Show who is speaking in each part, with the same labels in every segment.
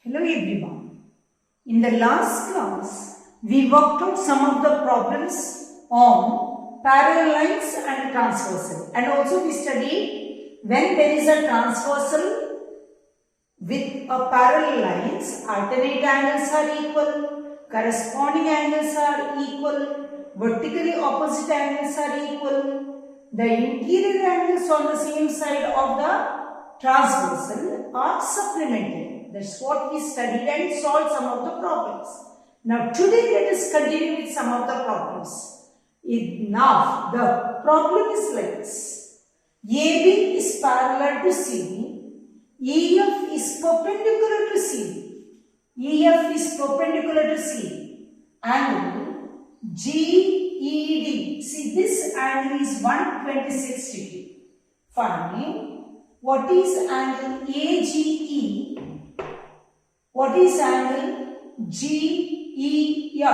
Speaker 1: Hello everyone. In the last class, we worked out some of the problems on parallel lines and transversal, and also we studied when there is a transversal with a parallel lines, alternate angles are equal, corresponding angles are equal, vertically opposite angles are equal, the interior angles on the same side of the transversal are supplementary. That's what we studied and solved some of the problems. Now today let us continue with some of the problems. Now the problem is like this. AB is parallel to CD. EF is perpendicular to CD. EF is perpendicular to CD. Angle GED. See, this angle is 126 degree. Find what is angle AGE. What is angle GEF?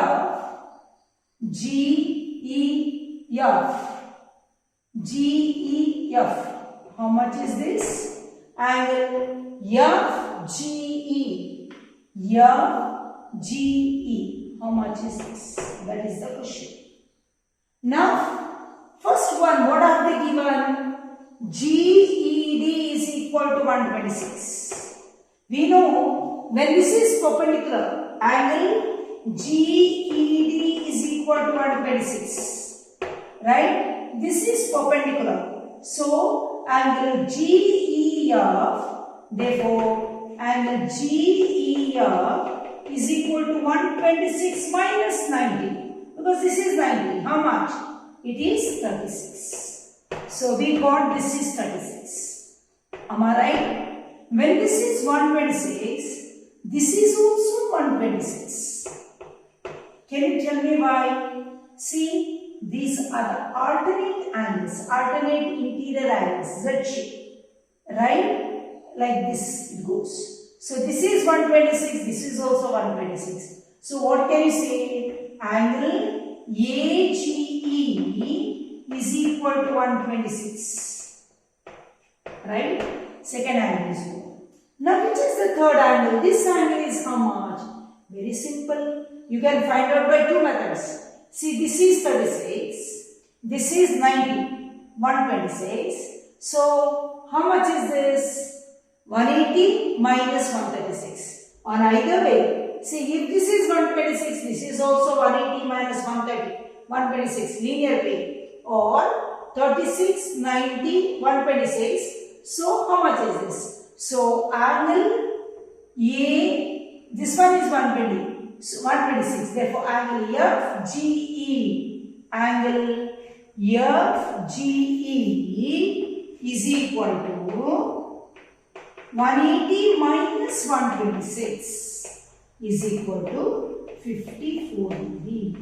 Speaker 1: GEF. How much is this? Angle FGE. FGE. How much is this? That is the question. Now, first one, what are they given? GED is equal to 126. We know when this is perpendicular, angle GED is equal to 126. Right? This is perpendicular. So, angle GEF, therefore, angle GEF is equal to 126 minus 90. Because this is 90. How much? It is 36. So, we got this is 36. Am I right? When this is 126, this is also 126. Can you tell me why? See, these are the alternate angles, alternate interior angles, Z shape. Right? Like this it goes. So this is 126, this is also 126. So what can you say? Angle AGE is equal to 126. Right? Second angle is 4. Now which is the third angle? This angle is how much? Very simple. You can find out by two methods. See, this is 36. This is 90. 126. So how much is this? 180 minus 136. On either way, see, if this is 126, this is also 180 minus 126 linear way, or 36, 90, 126. So how much is this? So angle A, this one is 120, so 126. Therefore, angle FGE, angle FGE is equal to 180 minus 126 is equal to 54 degree.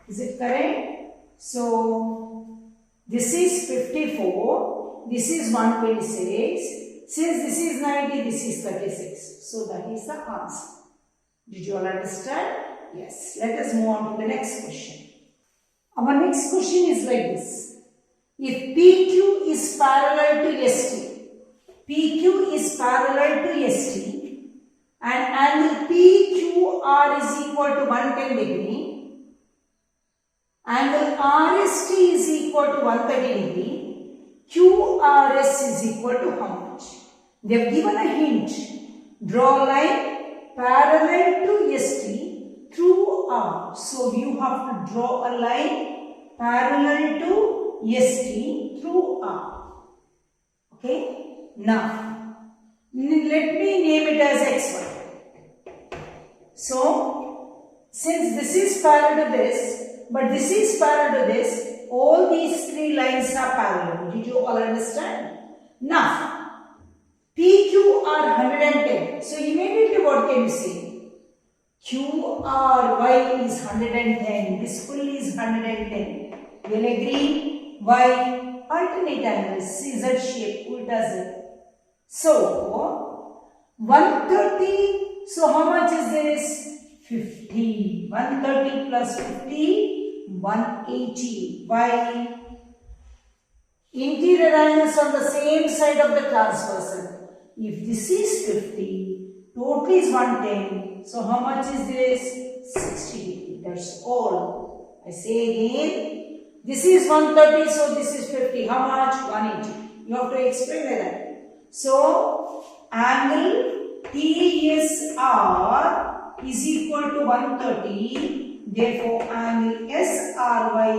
Speaker 1: Is it correct? So this is 54. This is 126. Since this is 90, this is 36. So that is the answer. Did you all understand? Yes. Let us move on to the next question. Our next question is like this. If PQ is parallel to ST, PQ is parallel to ST, and angle PQR is equal to 110 degree, angle RST is equal to 130 degree, QRS is equal to how much? They have given a hint. Draw a line parallel to ST through R. So you have to draw a line parallel to ST through R. Okay? Now, let me name it as XY. So, since this is parallel to this, but this is parallel to this, all these three lines are parallel. Did you all understand? Now, PQ are 110. So, immediately what can you say? QRY is 110. This full is 110. You will agree? Y alternate angles, scissor shape, ulta Z. So, 130. So, how much is this? 50. 130 plus 50. 180. Why? Interior angles on the same side of the transversal. If this is 50, Total is 110. So how much is this? 60 degree. That's all. I say again, this is 130, so this is 50. How much? 180. You have to explain like that. So angle TSR is equal to 130. Therefore, angle SRY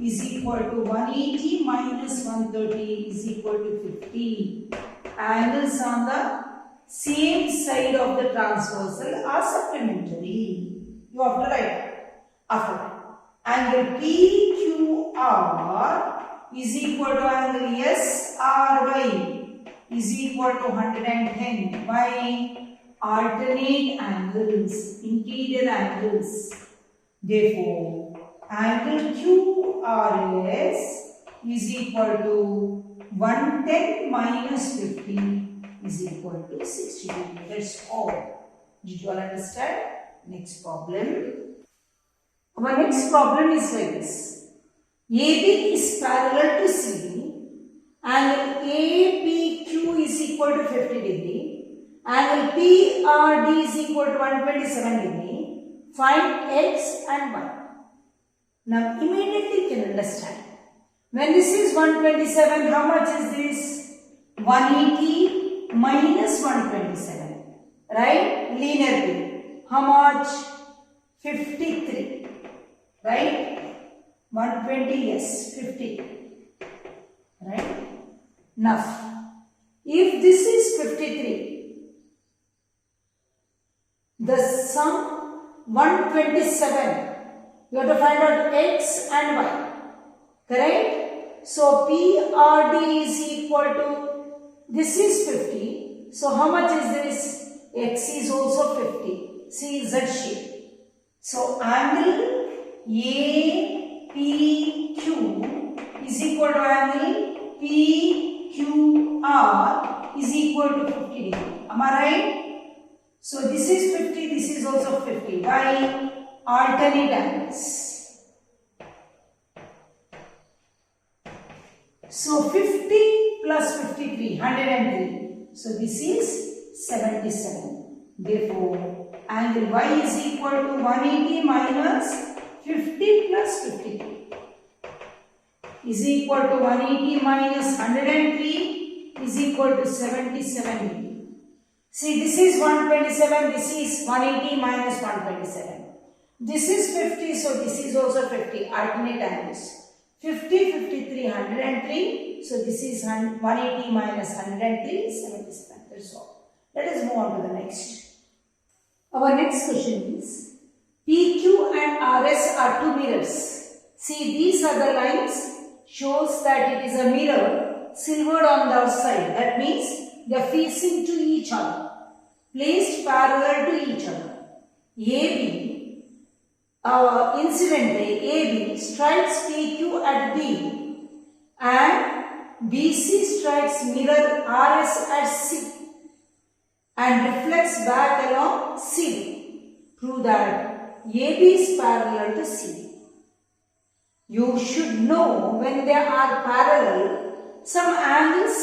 Speaker 1: is equal to 180 minus 130 is equal to 50. Angles on the same side of the transversal are supplementary. You have to write. After that, angle PQR is equal to angle SRY is equal to 110 by alternate angles, interior angles. Therefore, angle QRS is equal to 110 minus 50 is equal to 60 degree. That's all. Did you all understand? Next problem. Our next problem is like this. AB is parallel to CD. Angle APQ is equal to 50 degree. Angle PRD is equal to 127 degree. Find X and Y. Now immediately you can understand. When this is 127, how much is this? 180 minus 127. Right? Linear thing. How much? 53. Right? 120, yes, 50. Right? Now, if this is 53, the sum 127, you have to find out X and Y. Correct? So, PRD is equal to, this is 50. So, how much is this? X is also 50. See, Z shape. So, angle APQ is equal to angle PQR is equal to 50 degree. Am I right? So, this is 50, this is also 50 by alternate angles. So, 50 plus 53, 103. So, this is 77. Therefore, angle Y is equal to 180 minus 50 plus 53 is equal to 180 minus 103 is equal to 77 degree. See, this is 127, this is 180 minus 127. This is 50, so this is also 50, alternate angles. 50, 53, 103, so this is 180 minus 103, 77. That's all. Let us move on to the next. Our next question is, PQ and RS are two mirrors. See, these are the lines shows that it is a mirror silvered on the outside. That means they are facing to each other, placed parallel to each other. AB, incident ray AB strikes PQ at B and BC strikes mirror RS at C and reflects back along CD. Prove that AB is parallel to CD. You should know when they are parallel, some angles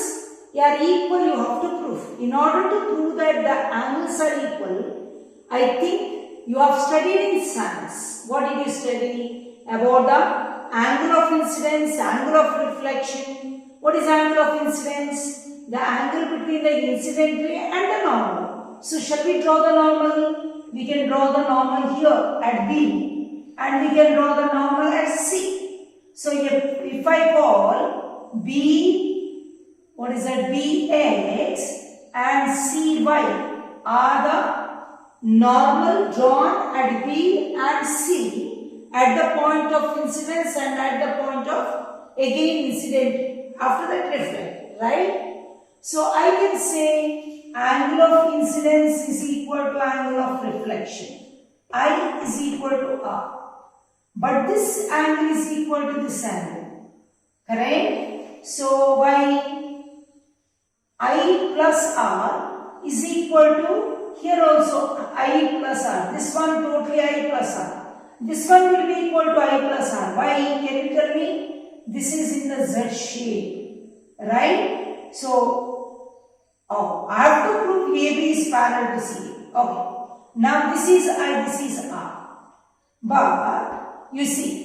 Speaker 1: are equal, you have to prove. In order to prove that the angles are equal, I think you have studied in science. What did you study? About the angle of incidence, angle of reflection. What is angle of incidence? The angle between the incident ray and the normal. So, shall we draw the normal? We can draw the normal here at B and we can draw the normal at C. So, if I call B, what is that? BX and CY are the normal drawn at B and C at the point of incidence and at the point of again incident, after that reflect, right? So, I can say angle of incidence is equal to angle of reflection. I is equal to R. But this angle is equal to this angle. Correct? So, by I plus R is equal to, here also I plus R. This one totally I plus R. This one will be equal to I plus R. Why? Can you tell me? This is in the Z shape. Right? So, Oh, I have to prove AB is parallel to CA. Okay. Now this is I, this is R. But you see,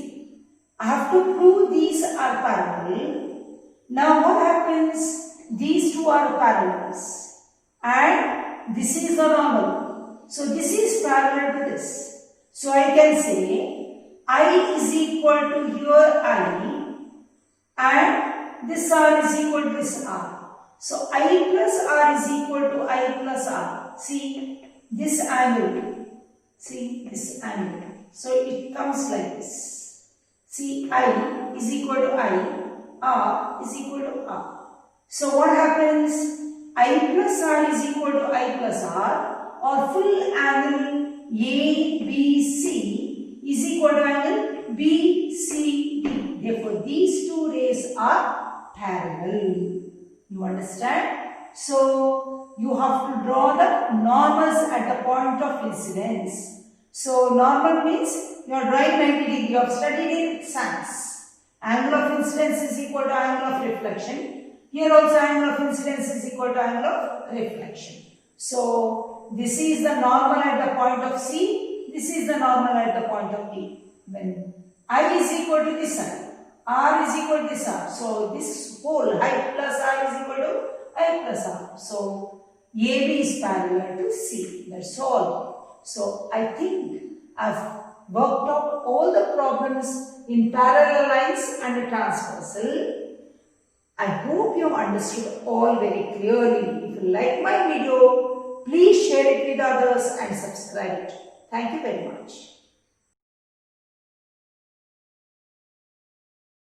Speaker 1: I have to prove these are parallel. Now what happens? These two are parallels. And this is the normal. So this is parallel to this. So I can say I is equal to here I and this R is equal to this R. So I plus R is equal to I plus R. See this angle. See this angle. So it comes like this. See I is equal to I, R is equal to R. So what happens? I plus R is equal to I plus R, or full angle ABC is equal to angle BCD. Therefore these two rays are parallel. You understand? So you have to draw the normals at the point of incidence. So normal means you are drawing 90 degree. You have studied in science. Angle of incidence is equal to angle of reflection. Here also angle of incidence is equal to angle of reflection. So this is the normal at the point of C. This is the normal at the point of A. When I is equal to this side, R is equal to this R. So this whole I plus R is equal to I plus R. So AB is parallel to C. That's all. So I think I've worked out all the problems in parallel lines and transversal. I hope you have understood all very clearly. If you like my video, please share it with others and subscribe it. Thank you very much.